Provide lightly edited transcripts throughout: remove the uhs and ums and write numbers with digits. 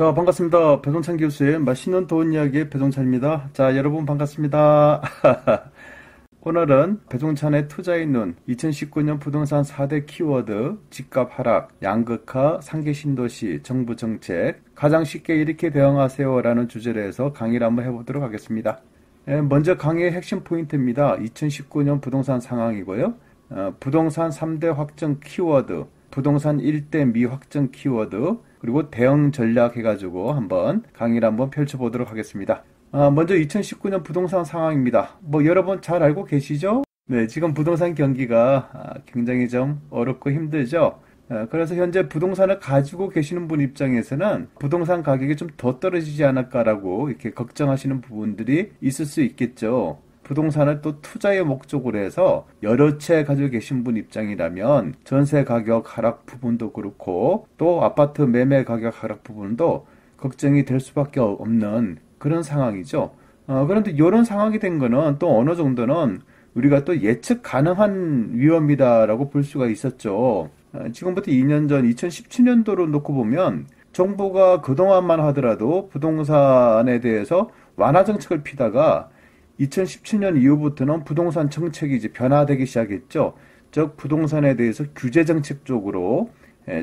자, 반갑습니다. 배동찬 교수의 맛있는 좋은 이야기의 배동찬입니다. 자, 여러분 반갑습니다. 오늘은 배동찬의 투자의 눈 2019년 부동산 4대 키워드 집값 하락, 양극화, 상계 신도시, 정부 정책 가장 쉽게 이렇게 대응하세요 라는 주제로 해서 강의를 한번 해보도록 하겠습니다. 먼저 강의의 핵심 포인트입니다. 2019년 부동산 상황이고요. 부동산 3대 확정 키워드, 부동산 1대 미확정 키워드, 그리고 대응 전략 해가지고 한번 강의를 한번 펼쳐보도록 하겠습니다. 먼저 2019년 부동산 상황입니다. 여러분 잘 알고 계시죠? 네, 지금 부동산 경기가 굉장히 좀 어렵고 힘들죠? 그래서 현재 부동산을 가지고 계시는 분 입장에서는 부동산 가격이 좀 더 떨어지지 않을까라고 이렇게 걱정하시는 부분들이 있을 수 있겠죠. 부동산을 또 투자의 목적으로 해서 여러 채 가지고 계신 분 입장이라면 전세 가격 하락 부분도 그렇고 또 아파트 매매 가격 하락 부분도 걱정이 될 수밖에 없는 그런 상황이죠. 그런데 이런 상황이 된 거는 또 어느 정도는 우리가 또 예측 가능한 위험이다라고 볼 수가 있었죠. 지금부터 2년 전 2017년도로 놓고 보면 정부가 그동안만 하더라도 부동산에 대해서 완화 정책을 피다가 2017년 이후부터는 부동산 정책이 이제 변화되기 시작했죠. 즉 부동산에 대해서 규제 정책 쪽으로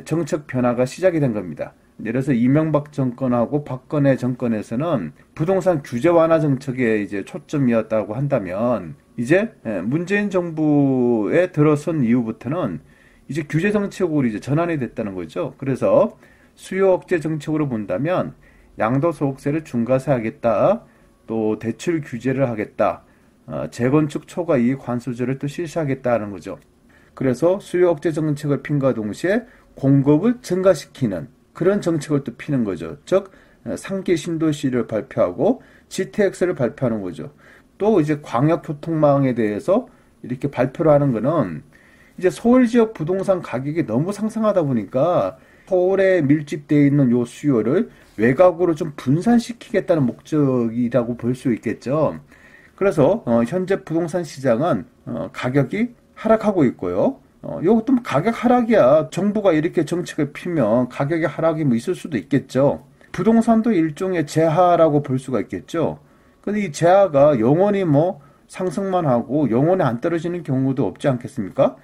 정책 변화가 시작이 된 겁니다. 예를 들어서 이명박 정권하고 박근혜 정권에서는 부동산 규제 완화 정책에 이제 초점이었다고 한다면 이제 문재인 정부에 들어선 이후부터는 이제 규제 정책으로 이제 전환이 됐다는 거죠. 그래서 수요 억제 정책으로 본다면 양도소득세를 중과세하겠다. 또 대출 규제를 하겠다. 재건축 초과 이익 환수제를 또 실시하겠다는 거죠. 그래서 수요 억제 정책을 핀과 동시에 공급을 증가시키는 그런 정책을 또 피는 거죠. 즉 상계 신도시를 발표하고 GTX를 발표하는 거죠. 또 이제 광역교통망에 대해서 이렇게 발표를 하는 거는 이제 서울 지역 부동산 가격이 너무 상승하다 보니까 서울에 밀집되어 있는 요 수요를 외곽으로 좀 분산시키겠다는 목적이라고 볼 수 있겠죠. 그래서 현재 부동산 시장은 가격이 하락하고 있고요. 이것도 가격 하락이야. 정부가 이렇게 정책을 피면 가격의 하락이 있을 수도 있겠죠. 부동산도 일종의 재하라고 볼 수가 있겠죠. 근데 이 재하가 영원히 상승만 하고 영원히 안 떨어지는 경우도 없지 않겠습니까?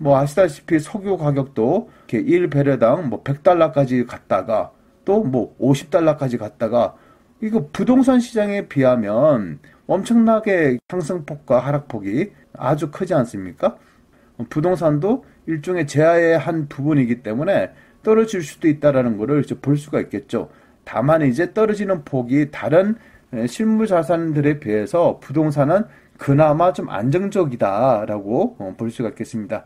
아시다시피 석유 가격도 이렇게 1배럴당 100달러까지 갔다가 또 50달러까지 갔다가 이거 부동산 시장에 비하면 엄청나게 상승폭과 하락폭이 아주 크지 않습니까? 부동산도 일종의 재화의 한 부분이기 때문에 떨어질 수도 있다라는 것을 이제 볼 수가 있겠죠. 다만 이제 떨어지는 폭이 다른 실물 자산들에 비해서 부동산은 그나마 좀 안정적이다라고 볼 수가 있겠습니다.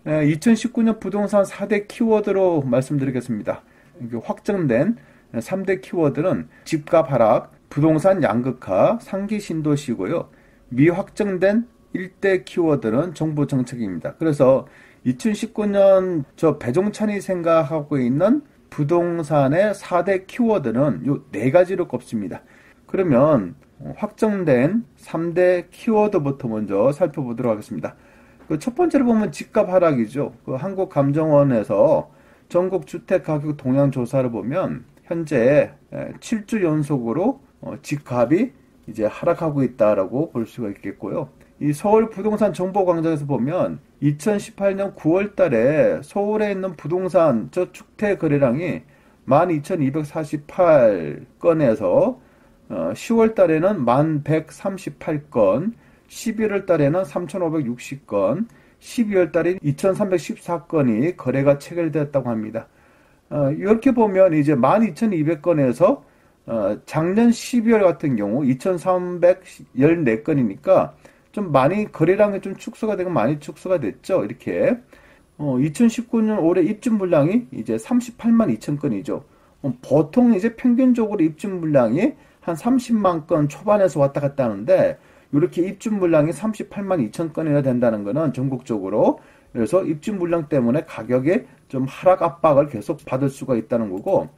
2019년 부동산 4대 키워드로 말씀드리겠습니다. 확정된 3대 키워드는 집값 하락, 부동산 양극화, 상기 신도시고요. 미확정된 1대 키워드는 정부 정책입니다. 그래서 2019년 배종찬이 생각하고 있는 부동산의 4대 키워드는 요 4가지로 꼽습니다. 그러면 확정된 3대 키워드부터 먼저 살펴보도록 하겠습니다. 첫 번째로 보면 집값 하락이죠. 한국감정원에서 전국 주택가격 동향 조사를 보면 현재 7주 연속으로 집값이 이제 하락하고 있다라고 볼 수가 있겠고요. 이 서울 부동산 정보광장에서 보면 2018년 9월 달에 서울에 있는 부동산 저축대 거래량이 12,248건에서 10월 달에는 1,138건, 11월 달에는 3,560건, 12월 달에 2,314건이 거래가 체결되었다고 합니다. 이렇게 보면 이제 12,200건에서 작년 12월 같은 경우 2,314건이니까 좀 많이 거래량이 좀 축소가 되고 많이 축소가 됐죠. 이렇게 2019년 올해 입주 물량이 이제 38만 2천 건이죠. 보통 이제 평균적으로 입주 물량이 한 30만 건 초반에서 왔다 갔다 하는데 이렇게 입주 물량이 38만 2천 건이나 된다는 것은 전국적으로 그래서 입주 물량 때문에 가격에 좀 하락 압박을 계속 받을 수가 있다는 거고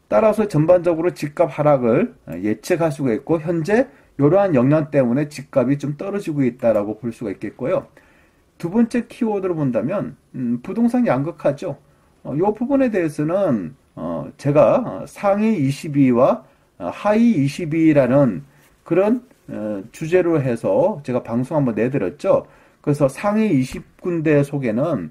따라서 전반적으로 집값 하락을 예측할 수가 있고 현재 이러한 영향 때문에 집값이 좀 떨어지고 있다라고 볼 수가 있겠고요. 두 번째 키워드로 본다면 부동산 양극화죠. 이 부분에 대해서는 제가 상위 20위와 하위 20위라는 그런 주제로 해서 제가 방송 한번 내드렸죠. 그래서 상위 20군데 속에는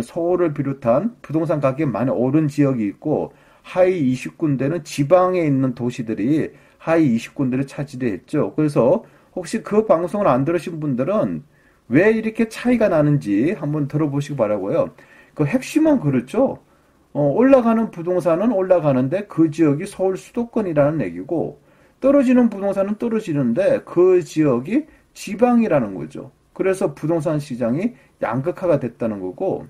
서울을 비롯한 부동산 가격이 많이 오른 지역이 있고, 하위 20군데는 지방에 있는 도시들이 하위 20군데를 차지했죠. 그래서 혹시 그 방송을 안 들으신 분들은 왜 이렇게 차이가 나는지 한번 들어보시기 바라고요. 그 핵심은 그렇죠. 올라가는 부동산은 올라가는데 그 지역이 서울 수도권이라는 얘기고, 떨어지는 부동산은 떨어지는데 그 지역이 지방이라는 거죠. 그래서 부동산 시장이 양극화가 됐다는 거고,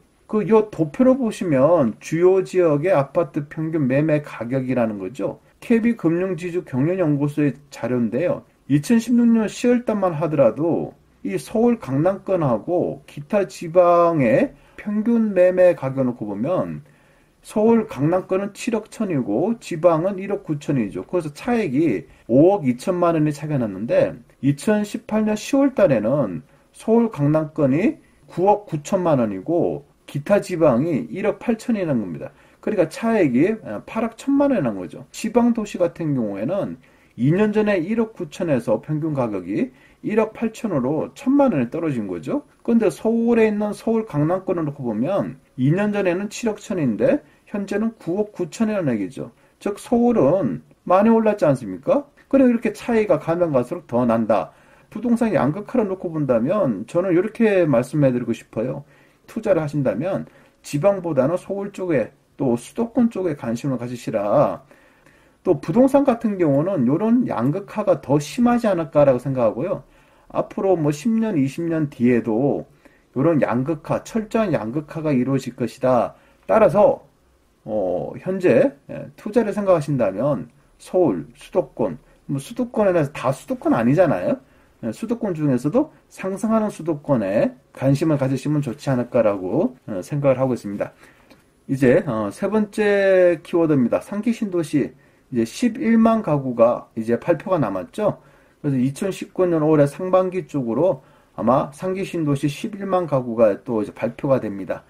요 도표로 보시면 주요 지역의 아파트 평균 매매 가격이라는 거죠. KB금융지주 경련연구소의 자료인데요. 2016년 10월달만 하더라도 이 서울 강남권하고 기타 지방의 평균 매매 가격을 놓고 보면 서울 강남권은 7억 1천이고 지방은 1억 9천이죠. 그래서 차액이 5억 2천만 원이 차이가 났는데, 2018년 10월 달에는 서울 강남권이 9억 9천만 원이고 기타 지방이 1억 8천이라는 겁니다. 그러니까 차액이 8억 1천만 원이 난 거죠. 지방 도시 같은 경우에는 2년 전에 1억 9천에서 평균 가격이 1억 8천으로 1천만 원이 떨어진 거죠. 그런데 서울에 있는 서울 강남권을 놓고 보면 2년 전에는 7억 천인데 현재는 9억 9천이라는 얘기죠. 즉 서울은 많이 올랐지 않습니까? 그리고 이렇게 차이가 가면 갈수록 더 난다. 부동산 양극화를 놓고 본다면 저는 이렇게 말씀해드리고 싶어요. 투자를 하신다면 지방보다는 서울 쪽에 또 수도권 쪽에 관심을 가지시라. 또 부동산 같은 경우는 이런 양극화가 더 심하지 않을까라고 생각하고요. 앞으로 뭐 10년, 20년 뒤에도 이런 양극화, 철저한 양극화가 이루어질 것이다. 따라서 현재 투자를 생각하신다면 서울, 수도권, 뭐 수도권에는 다 수도권 아니잖아요. 수도권 중에서도 상승하는 수도권에 관심을 가지시면 좋지 않을까라고 생각을 하고 있습니다. 이제 세 번째 키워드입니다. 상기 신도시. 이제 11만 가구가 이제 발표가 남았죠. 그래서 2019년 올해 상반기 쪽으로 아마 상기 신도시 11만 가구가 또 이제 발표가 됩니다.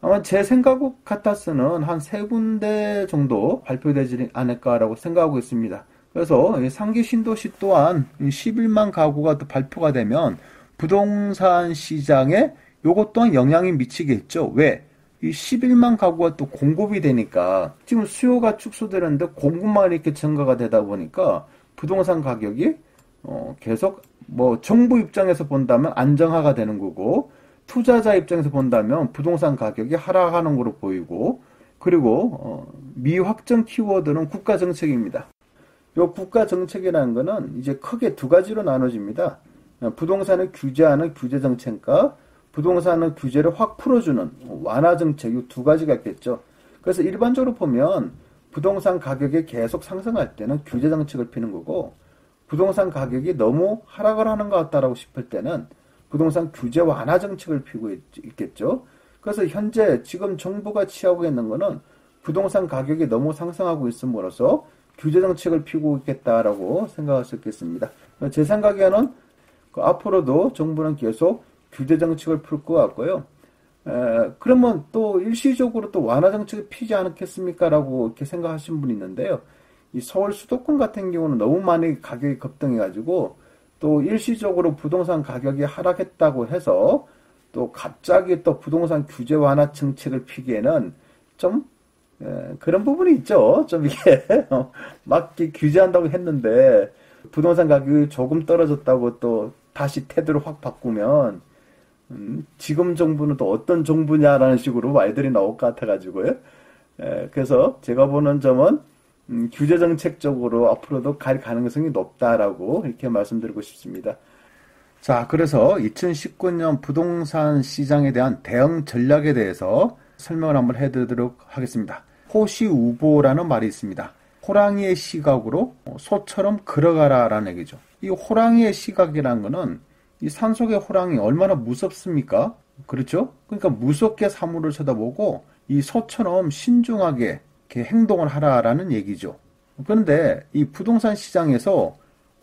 아마 제 생각 같아서는 한 세 군데 정도 발표되지 않을까라고 생각하고 있습니다. 그래서 상기 신도시 또한 11만 가구가 또 발표가 되면 부동산 시장에 요것 또한 영향이 미치겠죠. 왜? 이 11만 가구가 또 공급이 되니까 지금 수요가 축소되는데 공급만 이렇게 증가가 되다 보니까 부동산 가격이 계속 뭐 정부 입장에서 본다면 안정화가 되는 거고, 투자자 입장에서 본다면 부동산 가격이 하락하는 거로 보이고, 그리고 미확정 키워드는 국가 정책입니다. 요 국가 정책이라는 거는 이제 크게 두 가지로 나눠집니다. 부동산을 규제하는 규제 정책과 부동산의 규제를 확 풀어주는 완화 정책, 이 두 가지가 있겠죠. 그래서 일반적으로 보면 부동산 가격이 계속 상승할 때는 규제 정책을 피는 거고, 부동산 가격이 너무 하락을 하는 것 같다라고 싶을 때는 부동산 규제 완화 정책을 피고 있겠죠. 그래서 현재 지금 정부가 취하고 있는 거는 부동산 가격이 너무 상승하고 있음으로써 규제 정책을 피고 있겠다라고 생각할 수 있겠습니다. 제 생각에는 앞으로도 정부는 계속 규제 정책을 풀 것 같고요. 그러면 또 일시적으로 또 완화 정책을 피지 않겠습니까? 라고 이렇게 생각하시는 분이 있는데요. 이 서울 수도권 같은 경우는 너무 많이 가격이 급등해가지고 또 일시적으로 부동산 가격이 하락했다고 해서 또 갑자기 또 부동산 규제 완화 정책을 피기에는 좀 그런 부분이 있죠. 좀 이게 막 규제한다고 했는데 부동산 가격이 조금 떨어졌다고 또 다시 태도를 확 바꾸면 지금 정부는 또 어떤 정부냐라는 식으로 말들이 나올 것 같아가지고요. 그래서 제가 보는 점은 규제 정책적으로 앞으로도 갈 가능성이 높다라고 이렇게 말씀드리고 싶습니다. 자, 그래서 2019년 부동산 시장에 대한 대응 전략에 대해서 설명을 한번 해드리도록 하겠습니다. 호시우보라는 말이 있습니다. 호랑이의 시각으로 소처럼 걸어가라라는 얘기죠. 이 호랑이의 시각이라는 거는 이 산속의 호랑이 얼마나 무섭습니까? 그렇죠? 그러니까 무섭게 사물을 쳐다보고 이 소처럼 신중하게 이렇게 행동을 하라라는 얘기죠. 그런데 이 부동산 시장에서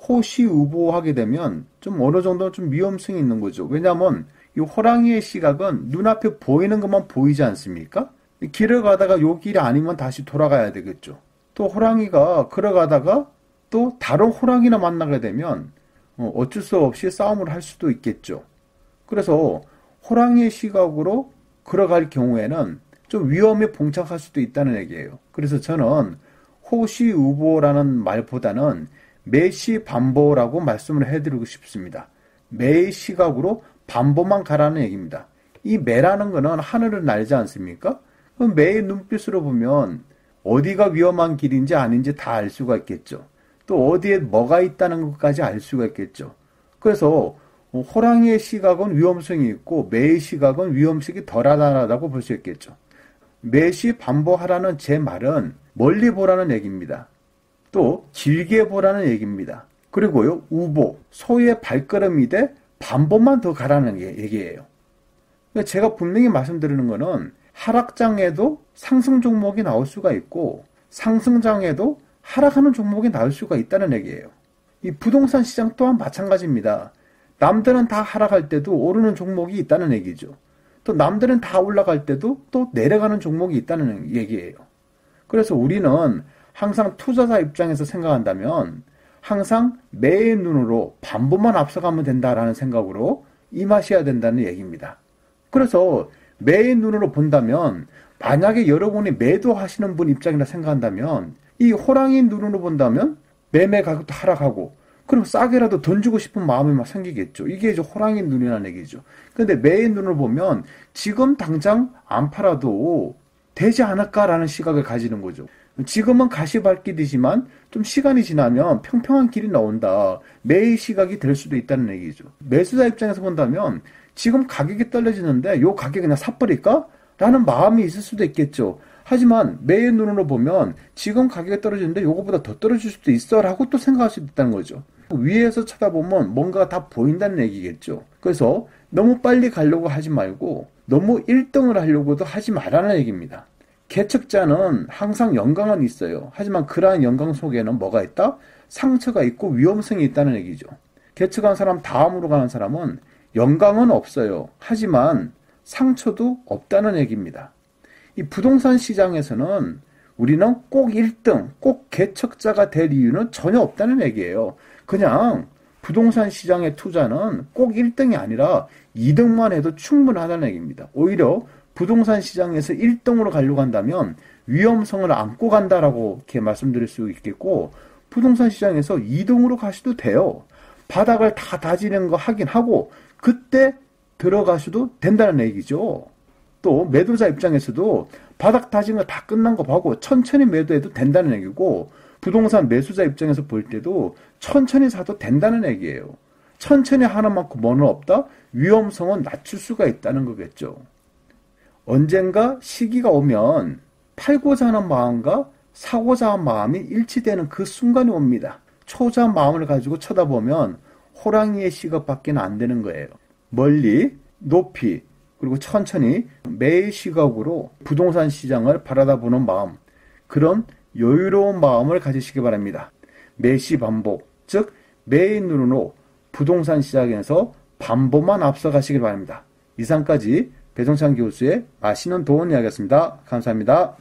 호시우보하게 되면 좀 어느 정도 좀 위험성이 있는 거죠. 왜냐하면 이 호랑이의 시각은 눈앞에 보이는 것만 보이지 않습니까? 길을 가다가 요 길이 아니면 다시 돌아가야 되겠죠. 또 호랑이가 걸어가다가 또 다른 호랑이나 만나게 되면 어쩔 수 없이 싸움을 할 수도 있겠죠. 그래서 호랑이의 시각으로 걸어갈 경우에는 좀 위험에 봉착할 수도 있다는 얘기예요. 그래서 저는 호시우보라는 말보다는 매시반보라고 말씀을 해드리고 싶습니다. 매의 시각으로 반보만 가라는 얘기입니다. 이 매라는 거는 하늘을 날지 않습니까? 그럼 매의 눈빛으로 보면 어디가 위험한 길인지 아닌지 다 알 수가 있겠죠. 또 어디에 뭐가 있다는 것까지 알 수가 있겠죠. 그래서 호랑이의 시각은 위험성이 있고 매의 시각은 위험성이 덜하다고 볼 수 있겠죠. 매시반보하라는 제 말은 멀리 보라는 얘기입니다. 또 길게 보라는 얘기입니다. 그리고요, 우보, 소의 발걸음이 돼 반보만 더 가라는 얘기예요. 제가 분명히 말씀드리는 거는 하락장에도 상승 종목이 나올 수가 있고 상승장에도 하락하는 종목이 나올 수가 있다는 얘기예요. 이 부동산 시장 또한 마찬가지입니다. 남들은 다 하락할 때도 오르는 종목이 있다는 얘기죠. 또 남들은 다 올라갈 때도 또 내려가는 종목이 있다는 얘기예요. 그래서 우리는 항상 투자자 입장에서 생각한다면 항상 매의 눈으로 반보만 앞서가면 된다라는 생각으로 임하셔야 된다는 얘기입니다. 그래서 매의 눈으로 본다면 만약에 여러분이 매도하시는 분 입장이라 생각한다면 이 호랑이 눈으로 본다면 매매 가격도 하락하고 그럼 싸게라도 던지고 싶은 마음이 막 생기겠죠. 이게 이제 호랑이 눈이라는 얘기죠. 근데 매의 눈을 보면 지금 당장 안 팔아도 되지 않을까라는 시각을 가지는 거죠. 지금은 가시밭길이지만 좀 시간이 지나면 평평한 길이 나온다. 매의 시각이 될 수도 있다는 얘기죠. 매수자 입장에서 본다면 지금 가격이 떨어지는데 요 가격에 그냥 사버릴까? 라는 마음이 있을 수도 있겠죠. 하지만 매의 눈으로 보면 지금 가격이 떨어지는데 요거보다 더 떨어질 수도 있어 라고 또 생각할 수 있다는 거죠. 위에서 쳐다보면 뭔가 다 보인다는 얘기겠죠. 그래서 너무 빨리 가려고 하지 말고 너무 1등을 하려고도 하지 말라는 얘기입니다. 개척자는 항상 영광은 있어요. 하지만 그러한 영광 속에는 뭐가 있다? 상처가 있고 위험성이 있다는 얘기죠. 개척한 사람 다음으로 가는 사람은 영광은 없어요. 하지만 상처도 없다는 얘기입니다. 이 부동산 시장에서는 우리는 꼭 1등, 꼭 개척자가 될 이유는 전혀 없다는 얘기예요. 그냥 부동산 시장의 투자는 꼭 1등이 아니라 2등만 해도 충분하다는 얘기입니다. 오히려 부동산 시장에서 1등으로 가려고 한다면 위험성을 안고 간다라고 이렇게 말씀드릴 수 있겠고 부동산 시장에서 2등으로 가셔도 돼요. 바닥을 다 다지는 거 하긴 하고 그때 들어가셔도 된다는 얘기죠. 또 매도자 입장에서도 바닥 다지는 거 다 끝난 거 보고 천천히 매도해도 된다는 얘기고 부동산 매수자 입장에서 볼 때도 천천히 사도 된다는 얘기예요. 천천히 하는 만큼 뭐는 없다? 위험성은 낮출 수가 있다는 거겠죠. 언젠가 시기가 오면 팔고자 하는 마음과 사고자 하는 마음이 일치되는 그 순간이 옵니다. 초조한 마음을 가지고 쳐다보면 호랑이의 시각밖에 안 되는 거예요. 멀리, 높이, 그리고 천천히 매의 시각으로 부동산 시장을 바라다보는 마음, 그런 여유로운 마음을 가지시기 바랍니다. 매시 반복, 즉 매의 눈으로 부동산 시장에서 반보만 앞서가시기 바랍니다. 이상까지 배종찬 교수의 맛있는 도움 이야기였습니다. 감사합니다.